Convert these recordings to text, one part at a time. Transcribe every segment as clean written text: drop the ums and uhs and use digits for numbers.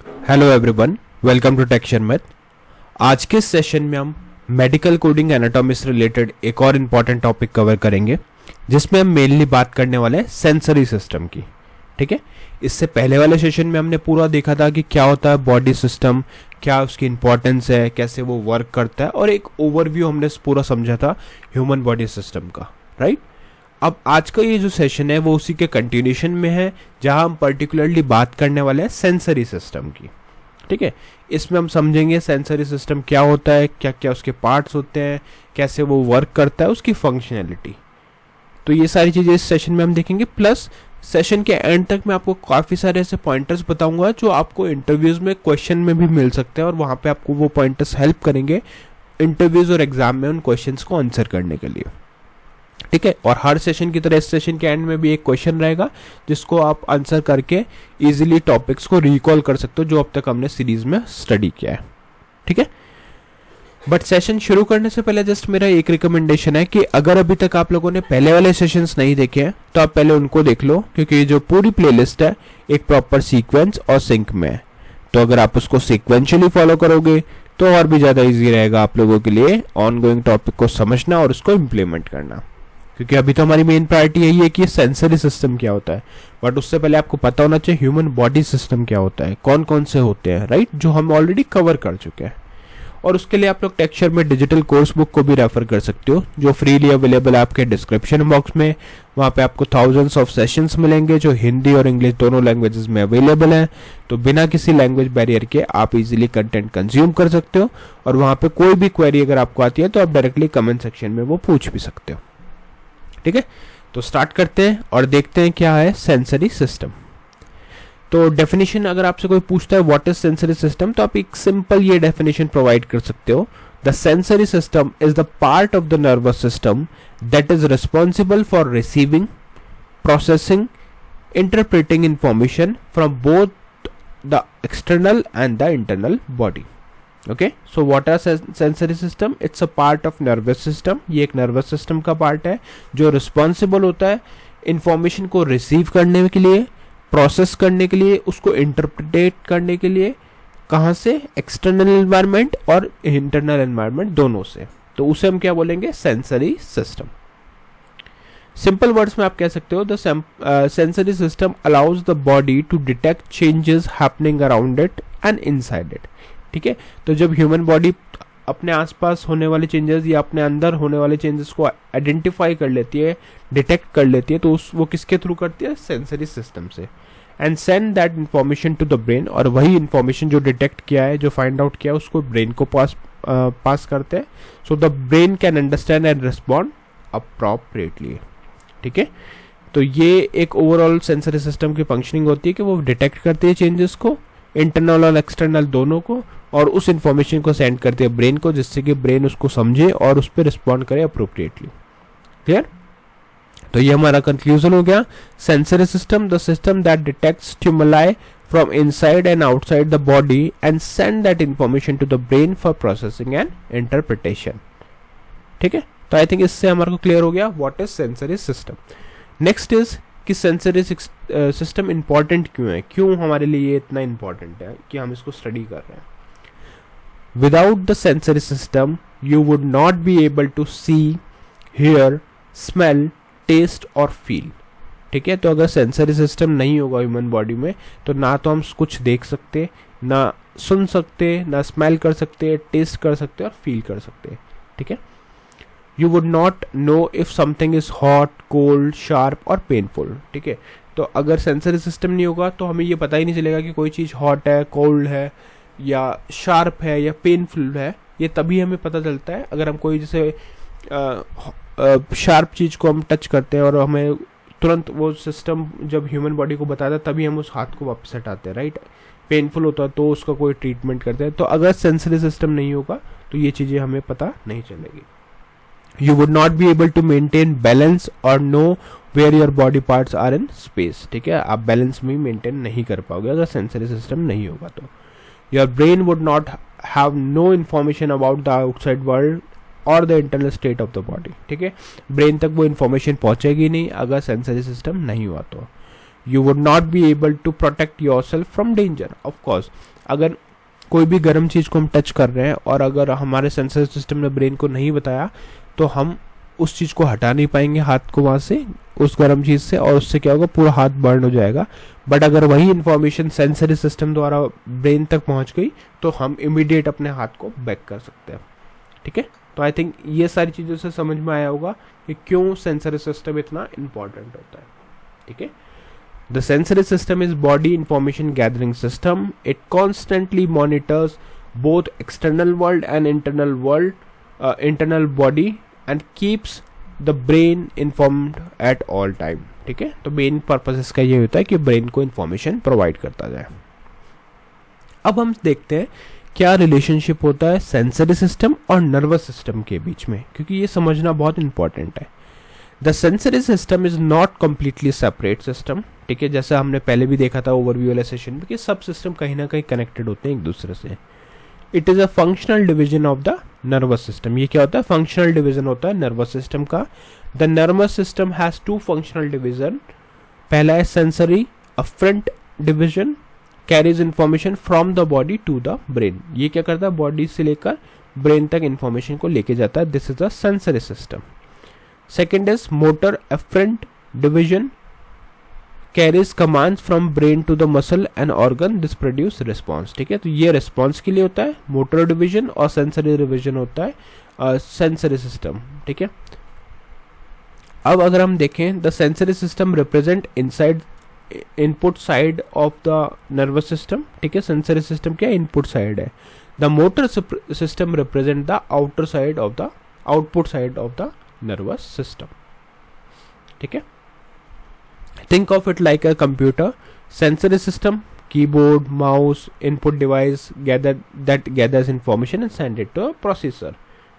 Hello everyone, welcome to Techshan math. आज के session में हम मेडिकल कोडिंग एनाटॉमी से रिलेटेड एक और इम्पॉर्टेंट टॉपिक कवर करेंगे, जिसमें हम मेनली बात करने वाले हैं सेंसरी सिस्टम की। ठीक है, इससे पहले वाले सेशन में हमने पूरा देखा था कि क्या होता है बॉडी सिस्टम, क्या उसकी इंपॉर्टेंस है, कैसे वो वर्क करता है, और एक ओवरव्यू हमने पूरा समझा था ह्यूमन बॉडी सिस्टम का। राइट, अब आज का ये जो सेशन है वो उसी के कंटिन्यूशन में है, जहां हम पर्टिकुलरली बात करने वाले हैं सेंसरी सिस्टम की। ठीक है, इसमें हम समझेंगे सेंसरी सिस्टम क्या होता है, क्या क्या उसके पार्ट्स होते हैं, कैसे वो वर्क करता है, उसकी फंक्शनैलिटी। तो ये सारी चीज़ें इस सेशन में हम देखेंगे। प्लस सेशन के एंड तक मैं आपको काफ़ी सारे ऐसे पॉइंटर्स बताऊंगा जो आपको इंटरव्यूज़ में क्वेश्चन में भी मिल सकते हैं, और वहाँ पे आपको वो पॉइंटर्स हेल्प करेंगे इंटरव्यूज़ और एग्जाम में उन क्वेश्चंस को आंसर करने के लिए। ठीक है, और हर सेशन की तरह इस सेशन के एंड में भी एक क्वेश्चन रहेगा जिसको आप आंसर करके इजीली टॉपिक्स को रिकॉल कर सकते हो जो अब तक हमने सीरीज में स्टडी किया है। ठीक है, बट सेशन शुरू करने से पहले जस्ट मेरा एक रिकमेंडेशन है कि अगर अभी तक आप लोगों ने पहले वाले सेशंस नहीं देखे हैं तो आप पहले उनको देख लो, क्योंकि ये जो पूरी प्लेलिस्ट है एक प्रॉपर सीक्वेंस और सिंक में है। तो अगर आप उसको सीक्वेंशियली फॉलो करोगे तो और भी ज़्यादा ईजी रहेगा आप लोगों के लिए ऑनगोइंग टॉपिक को समझना और उसको इम्प्लीमेंट करना, क्योंकि अभी तो हमारी मेन प्रायोरिटी यही है कि सेंसरी सिस्टम क्या होता है। बट उससे पहले आपको पता होना चाहिए ह्यूमन बॉडी सिस्टम क्या होता है, कौन कौन से होते हैं, राइट, जो हम ऑलरेडी कवर कर चुके हैं। और उसके लिए आप लोग टेक्सचर में डिजिटल कोर्स बुक को भी रेफर कर सकते हो, जो फ्रीली अवेलेबल है आपके डिस्क्रिप्शन बॉक्स में। वहाँ पे आपको थाउजेंड्स ऑफ सेशंस मिलेंगे जो हिंदी और इंग्लिश दोनों लैंग्वेजेस में अवेलेबल हैं। तो बिना किसी लैंग्वेज बैरियर के आप इजीली कंटेंट कंज्यूम कर सकते हो, और वहाँ पे कोई भी क्वेरी अगर आपको आती है तो आप डायरेक्टली कमेंट सेक्शन में वो पूछ भी सकते हो। ठीक है, तो स्टार्ट करते हैं और देखते हैं क्या है सेंसरी सिस्टम। तो डेफिनेशन अगर आपसे कोई पूछता है व्हाट इज सेंसरी सिस्टम, तो आप एक सिंपल ये डेफिनेशन प्रोवाइड कर सकते हो। The sensory system is the part of the nervous system that is responsible for receiving, processing, interpreting information from both the external and the internal body. Okay, so what are sensory system? It's a part of nervous system. ये एक nervous system का part है जो responsible होता है information को receive करने के लिए, प्रोसेस करने के लिए, उसको इंटरप्रेट करने के लिए। कहाँ से? एक्सटर्नल एनवायरनमेंट और इंटरनल एनवायरनमेंट दोनों से। तो उसे हम क्या बोलेंगे? Sensory system. सिंपल वर्ड्स में आप कह सकते हो the sensory system allows the body to detect changes happening around it and inside it. ठीक है, तो जब ह्यूमन बॉडी अपने आसपास होने वाले चेंजेस या अपने अंदर होने वाले चेंजेस को आइडेंटिफाई कर लेती है, डिटेक्ट कर लेती है, तो वो किसके थ्रू करती है? सेंसरी सिस्टम से। And send that information to the brain, और वही इंफॉर्मेशन जो डिटेक्ट किया है, जो फाइंड आउट किया है, उसको ब्रेन को पास करते हैं, so the brain can understand and respond appropriately. ठीक है, तो ये एक ओवरऑल सेंसरी सिस्टम की फंक्शनिंग होती है कि वो डिटेक्ट करती है चेंजेस को, इंटरनल और एक्सटर्नल दोनों को, और उस इंफॉर्मेशन को सेंड करते हैं ब्रेन को, जिससे कि ब्रेन उसको समझे और उस पर रिस्पॉन्ड करे अप्रोप्रिएटली। क्लियर? तो ये हमारा कंक्लूजन हो गया। Sensory system, the system that detects stimuli from inside and outside the body and send that information to the brain for processing and interpretation. ठीक है, तो आई थिंक इससे हमारे को क्लियर हो गया what is sensory system. Next is कि sensory system important क्यों है, क्यों हमारे लिए ये इतना इंपॉर्टेंट है कि हम इसको स्टडी कर रहे हैं। Without the sensory system, you would not be able to see, hear, smell, taste और feel. ठीक है, तो अगर सेंसरी सिस्टम नहीं होगा ह्यूमन बॉडी में तो ना तो हम कुछ देख सकते, ना सुन सकते, ना स्मेल कर सकते, टेस्ट कर सकते और फील कर सकते। ठीक है, you would not know if something is hot, cold, sharp और पेनफुल। ठीक है, तो अगर सेंसरी सिस्टम नहीं होगा तो हमें ये पता ही नहीं चलेगा कि कोई चीज़ हॉट है, कोल्ड है, या शार्प है, या पेनफुल है। ये तभी हमें पता चलता है अगर हम कोई जैसे शार्प चीज़ को हम टच करते हैं और हमें तुरंत वो सिस्टम जब ह्यूमन बॉडी को बताता है तभी हम उस हाथ को वापस हटाते हैं, राइट। पेनफुल होता है तो उसका कोई ट्रीटमेंट करते हैं। तो अगर सेंसरी सिस्टम नहीं होगा तो ये चीज़ें हमें पता नहीं चलेगी। You would not be able to maintain balance or know where your body parts are in space। ठीक है, आप बैलेंस में मेंटेन नहीं कर पाओगे अगर सेंसरी सिस्टम नहीं होगा तो। Your brain would not have no information about the outside world or the internal state of the body। ठीक है, ब्रेन तक वो इन्फॉर्मेशन पहुंचेगी नहीं अगर सेंसरी सिस्टम नहीं हुआ तो। You would not be able to protect yourself from danger. Of course अगर कोई भी गर्म चीज़ को हम टच कर रहे हैं और अगर हमारे सेंसर सिस्टम ने ब्रेन को नहीं बताया तो हम उस चीज़ को हटा नहीं पाएंगे हाथ को वहाँ से, उस गर्म चीज़ से, और उससे क्या होगा, पूरा हाथ बर्न हो जाएगा। बट अगर वही इंफॉर्मेशन सेंसरी सिस्टम द्वारा ब्रेन तक पहुँच गई तो हम इमीडिएट अपने हाथ को बैक कर सकते हैं। ठीक है, तो आई थिंक ये सारी चीज़ों से समझ में आया होगा कि क्यों सेंसरी सिस्टम इतना इंपॉर्टेंट होता है। ठीक है, the sensory system is body information gathering system. It constantly monitors both external world and internal body and keeps the brain informed at all time. ठीक है, तो मेन पर्पस इसका ये होता है कि ब्रेन को इन्फॉर्मेशन प्रोवाइड करता जाए। अब हम देखते हैं क्या रिलेशनशिप होता है सेंसरी सिस्टम और नर्वस सिस्टम के बीच में, क्योंकि ये समझना बहुत इंपॉर्टेंट है। The sensory system is not completely separate system. ठीक है, जैसा हमने पहले भी देखा था ओवरव्यू वाले सेशन में कि सब सिस्टम कहीं ना कहीं कनेक्टेड होते हैं एक दूसरे से। It is a functional division of the nervous system. ये क्या होता है, फंक्शनल डिवीजन होता है नर्वस सिस्टम का। The nervous system has two functional division. पहला है sensory afferent division, carries information from the body to the brain. ये क्या करता है, बॉडी से लेकर ब्रेन तक इंफॉर्मेशन को लेके जाता है। This is the sensory system. Second is motor efferent division, carries commands from brain to the muscle and organ, this produce response. ठीक है, तो ये रिस्पॉन्स के लिए होता है मोटर डिवीजन, और सेंसरी डिवीजन होता है सेंसरी सिस्टम। ठीक है, अब अगर हम देखें the sensory system represent inside input side of the nervous system. ठीक है, सेंसरी सिस्टम क्या इनपुट साइड है। The motor system represent the outer side of the output side of the nervous system. ठीक है, think of it like a computer. Sensory system, keyboard, mouse, input device that gathers information and send it to a processor.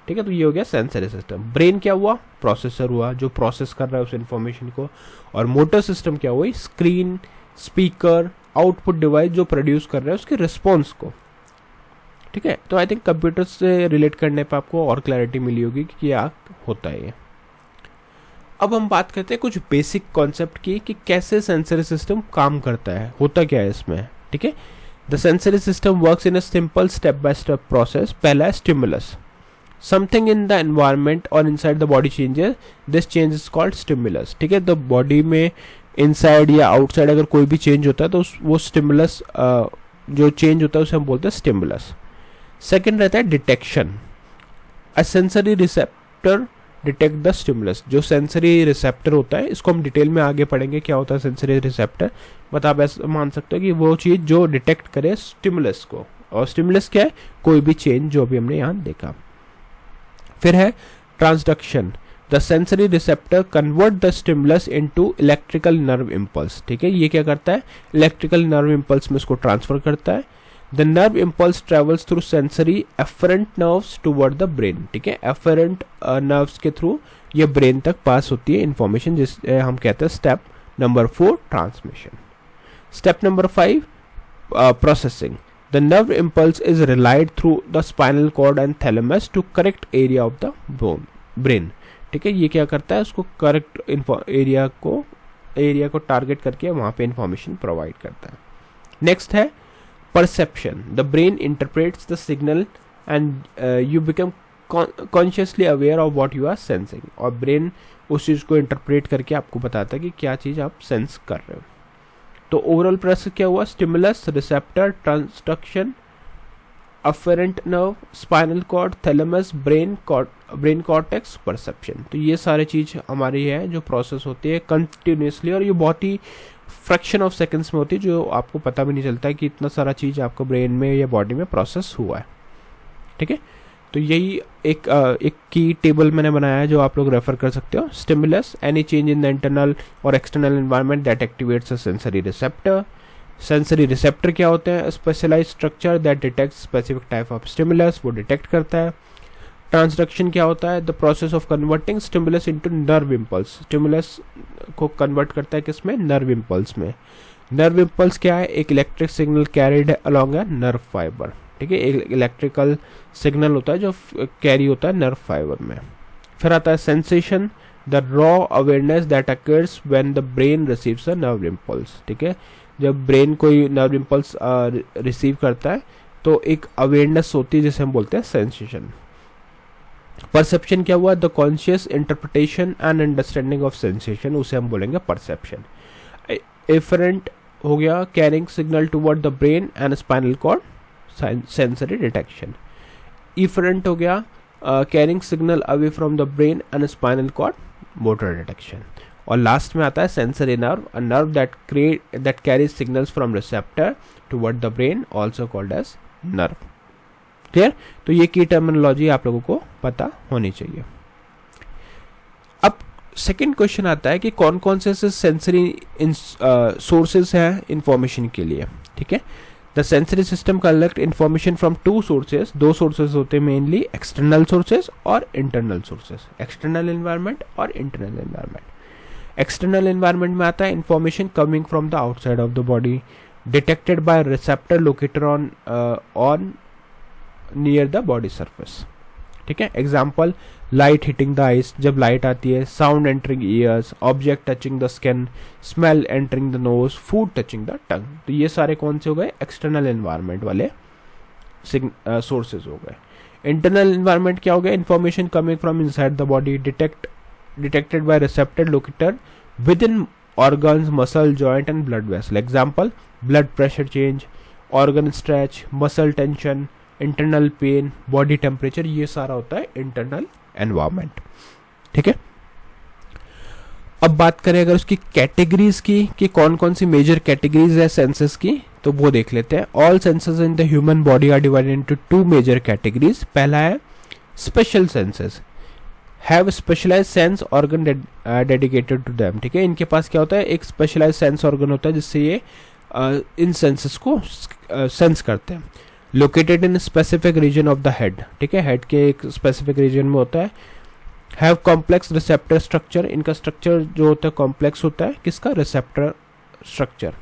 ठीक है, तो ये हो गया sensory system. Brain क्या हुआ, प्रोसेसर हुआ जो प्रोसेस कर रहा है उस इंफॉर्मेशन को। और मोटर सिस्टम क्या हुआ, स्क्रीन, स्पीकर, आउटपुट डिवाइस जो प्रोड्यूस कर रहा है उसके रिस्पॉन्स को। ठीक है, तो आई थिंक कंप्यूटर से रिलेट करने पर आपको और क्लैरिटी मिली होगी कि क्या होता है ये। अब हम बात करते हैं कुछ बेसिक कॉन्सेप्ट की कि कैसे सेंसरी सिस्टम काम करता है, होता क्या है इसमें। ठीक है, the sensory system works in a simple step by step process. पहला है stimulus, something in the environment or inside the body changes, this change is called stimulus. ठीक है, तो बॉडी में इनसाइड या आउटसाइड अगर कोई भी चेंज होता है तो वो स्टिमुलस जो चेंज होता है उसे हम बोलते हैं स्टिमुलस। सेकेंड रहता है detection, a sensory receptor detect the stimulus. जो सेंसरी रिसेप्टर होता है, इसको हम डिटेल में आगे पढ़ेंगे क्या होता है सेंसरी रिसेप्टर, बट आप ऐसा मान सकते हो कि वो चीज़ जो डिटेक्ट करे स्टिमुलस को। और स्टिमुलस क्या है, कोई भी चेंज जो भी हमने यहाँ देखा। फिर है transduction, the sensory receptor convert the stimulus into electrical nerve impulse. ठीक है, ये क्या करता है, इलेक्ट्रिकल नर्व इम्पल्स में इसको ट्रांसफर करता है। The nerve impulse travels through sensory efferent nerves toward the brain. ठीक है, एफरेंट नर्व्स के थ्रू ये ब्रेन तक पास होती है इंफॉर्मेशन, जिसे हम कहते हैं step number 4 transmission. Step number 5 processing, the nerve impulse is relayed through the spinal cord and thalamus to correct area of the brain. ठीक है, ये क्या करता है, उसको करेक्ट एरिया को टारगेट करके वहाँ पे इंफॉर्मेशन प्रोवाइड करता है। नेक्स्ट है perception, the brain interprets the signal and you become consciously aware of what you are sensing। और ब्रेन उस चीज़ को इंटरप्रेट करके आपको बताता है कि क्या चीज़ आप सेंस कर रहे हो। तो ओवरऑल प्रोसेस क्या हुआ, stimulus, receptor, transduction, afferent nerve, spinal cord, thalamus, brain cortex, perception. तो ये सारी चीज़ हमारी है जो प्रोसेस होती है कंटिन्यूसली, और ये बहुत ही फ्रैक्शन ऑफ सेकंड्स में होती है, जो आपको पता भी नहीं चलता है कि इतना सारा चीज़ आपको ब्रेन में या बॉडी में प्रोसेस हुआ है। ठीक है, तो यही एक की टेबल मैंने बनाया है जो आप लोग रेफर कर सकते हो। Stimulus, any change in the internal or external environment that activates a sensory receptor. Sensory receptor क्या होते हैं, specialised structure that detect specific type of stimulus, वो डिटेक्ट करता है। ट्रांसडक्शन क्या होता है, the process of converting stimulus into nerve impulse. Stimulus को कन्वर्ट करता है किसमें, नर्व इम्पल्स में। नर्व इम्पल्स क्या है, एक electric signal carried along a nerve fibre. ठीक है, एक इलेक्ट्रिकल सिग्नल होता है जो कैरी होता है नर्व फाइबर में। फिर आता है sensation, the raw awareness that occurs when the brain receives a nerve impulse, ठीक है, जब ब्रेन कोई नर्व इम्पल्स रिसीव करता है तो एक अवेयरनेस होती है जिसे हम बोलते हैं सेंसेशन। परसेप्शन क्या हुआ, the conscious interpretation and understanding of sensation, उसे हम बोलेंगे परसेप्शन। एफरेंट हो गया carrying signal toward the brain and spinal cord, sensory detection. Efferent हो गया carrying signal away from the brain and spinal cord, motor detection. और last में आता है sensory nerve, a nerve that carries signals from receptor toward the brain, also called as nerve. Clear? तो ये की terminology आप लोगों को पता होनी चाहिए। अब सेकंड क्वेश्चन आता है कि कौन कौन से सेंसरी सोर्सेज हैं इंफॉर्मेशन के लिए, ठीक है। The sensory system collect information from two sources, दो सोर्सेज होते हैं मेनली, एक्सटर्नल सोर्सेज और इंटरनल सोर्सेज, एक्सटर्नल एनवायरनमेंट और इंटरनल एनवायरनमेंट। एक्सटर्नल एनवायरनमेंट में आता है information coming from the outside of the body, detected by receptor locator on near the body surface, ठीक है। Example, light hitting the eyes, जब light आती है, sound entering ears, object touching the skin, smell entering the nose, food touching the tongue. तो ये सारे कौन से हो गए, एक्सटर्नल एनवायरनमेंट वाले सोर्सेज हो गए। इंटरनल एनवायरनमेंट क्या हो गया, information coming from inside the body, detected by receptor locator within organs, muscle, joint and blood vessel. Example, blood pressure change, organ stretch, muscle tension, internal pain, body temperature, ये सारा होता है internal environment, ठीक है। अब बात करें अगर उसकी कैटेगरीज की कि कौन कौन सी मेजर कैटेगरीज है सेंसेस की, तो वो देख लेते हैं। All senses in the human body are divided into two major categories. पहला है special senses, have specialised sense organ dedicated to them, ठीक है। इनके पास क्या होता है, एक स्पेशलाइज्ड सेंस ऑर्गन होता है जिससे ये इन सेंसेस को सेंस करते हैं। Located in specific region of the head, ठीक है, हेड के एक स्पेसिफिक रीजन में होता है। हैव कॉम्प्लेक्स रिसेप्टर स्ट्रक्चर, इनका स्ट्रक्चर जो होता है कॉम्प्लेक्स होता है, किसका, रिसेप्टर स्ट्रक्चर।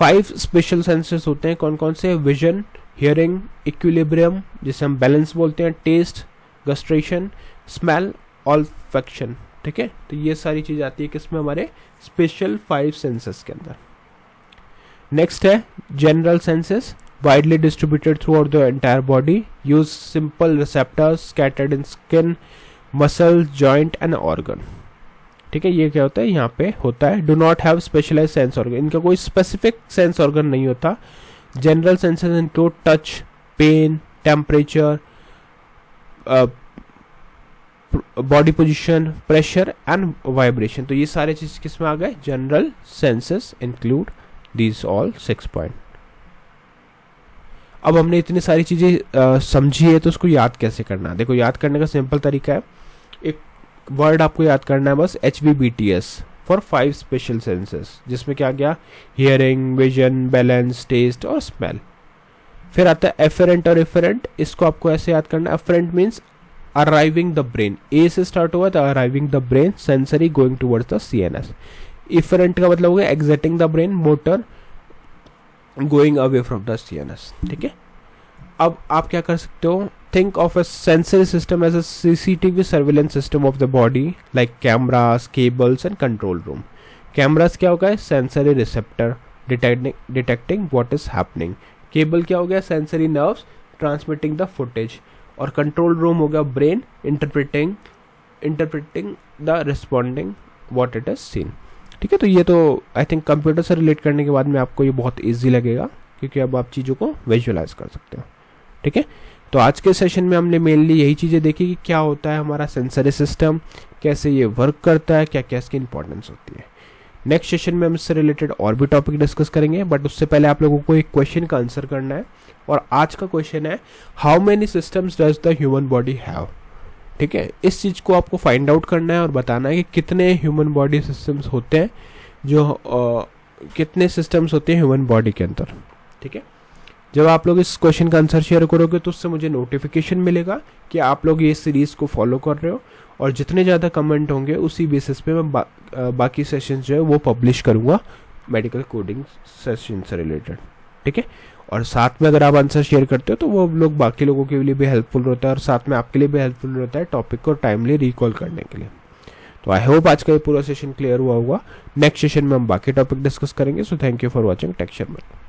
5 स्पेशल सेंसेस होते हैं, कौन कौन से, विजन, हियरिंग, इक्विलिब्रियम जिसे हम बैलेंस बोलते हैं, टेस्ट, गस्ट्रेशन, स्मेल, ऑल्फैक्शन, ठीक है। तो ये सारी चीज आती है किसमें, हमारे स्पेशल 5 सेंसेस के अंदर। नेक्स्ट है general senses, widely distributed throughout the entire body, use simple receptors scattered in skin, muscle, joint and organ, ठीक है। ये क्या होता है, यहाँ पे होता है do not have specialized sense organ, इनका कोई specific sense organ नहीं होता। general senses include touch, pain, temperature, body position, pressure and vibration। तो ये सारे चीज किसमें आ गए, general senses include these all 6 points। अब हमने इतनी सारी चीजें समझी है तो उसको याद कैसे करना है। देखो, याद करने का सिंपल तरीका है, एक वर्ड आपको याद करना है बस, HVBTS फॉर 5 स्पेशल सेंसेस, जिसमें क्या गया, हियरिंग, विजन, बैलेंस, टेस्ट और स्मेल। फिर आता है एफरेंट और इफरेंट, इसको आपको ऐसे याद करना है। Afferent means arriving the brain, A से स्टार्ट हुआ था, arriving the brain, sensory going towards the CNS। Efferent का मतलब हो गया exiting the brain, motor going away from the CNS, ठीक है। अब आप क्या कर सकते हो, think of a sensory system as a CCTV surveillance system of the body, like cameras, cables and control room. Cameras क्या होगा, sensory receptor detecting what is happening. Cable क्या हो गया, sensory nerves transmitting the footage. और control room हो गया brain interpreting the responding what it is seen, ठीक है। तो ये तो आई थिंक कंप्यूटर से रिलेट करने के बाद में आपको ये बहुत ईजी लगेगा, क्योंकि अब आप चीज़ों को विजुअलाइज कर सकते हो, ठीक है। तो आज के सेशन में हमने मेनली यही चीज़ें देखी कि क्या होता है हमारा सेंसरी सिस्टम, कैसे ये वर्क करता है, क्या क्या इसकी इंपॉर्टेंस होती है। नेक्स्ट सेशन में हम इससे रिलेटेड और भी टॉपिक डिस्कस करेंगे, बट उससे पहले आप लोगों को एक क्वेश्चन का आंसर करना है। और आज का क्वेश्चन है, how many systems does the human body have, ठीक है। इस चीज़ को आपको फाइंड आउट करना है और बताना है कि कितने ह्यूमन बॉडी सिस्टम्स होते हैं, जो कितने सिस्टम्स होते हैं ह्यूमन बॉडी के अंदर, ठीक है। जब आप लोग इस क्वेश्चन का आंसर शेयर करोगे तो उससे मुझे नोटिफिकेशन मिलेगा कि आप लोग ये सीरीज़ को फॉलो कर रहे हो, और जितने ज़्यादा कमेंट होंगे उसी बेसिस पे मैं बाकी सेशन जो है वो पब्लिश करूँगा मेडिकल कोडिंग सेशन से रिलेटेड, ठीक है। और साथ में अगर आप आंसर शेयर करते हो तो वो लोग बाकी लोगों के लिए भी हेल्पफुल होता है, और साथ में आपके लिए भी हेल्पफुल होता है टॉपिक को टाइमली रिकॉल करने के लिए। तो आई होप आज का ये पूरा सेशन क्लियर हुआ होगा। नेक्स्ट सेशन में हम बाकी टॉपिक डिस्कस करेंगे। So thank you for watching tech share meth.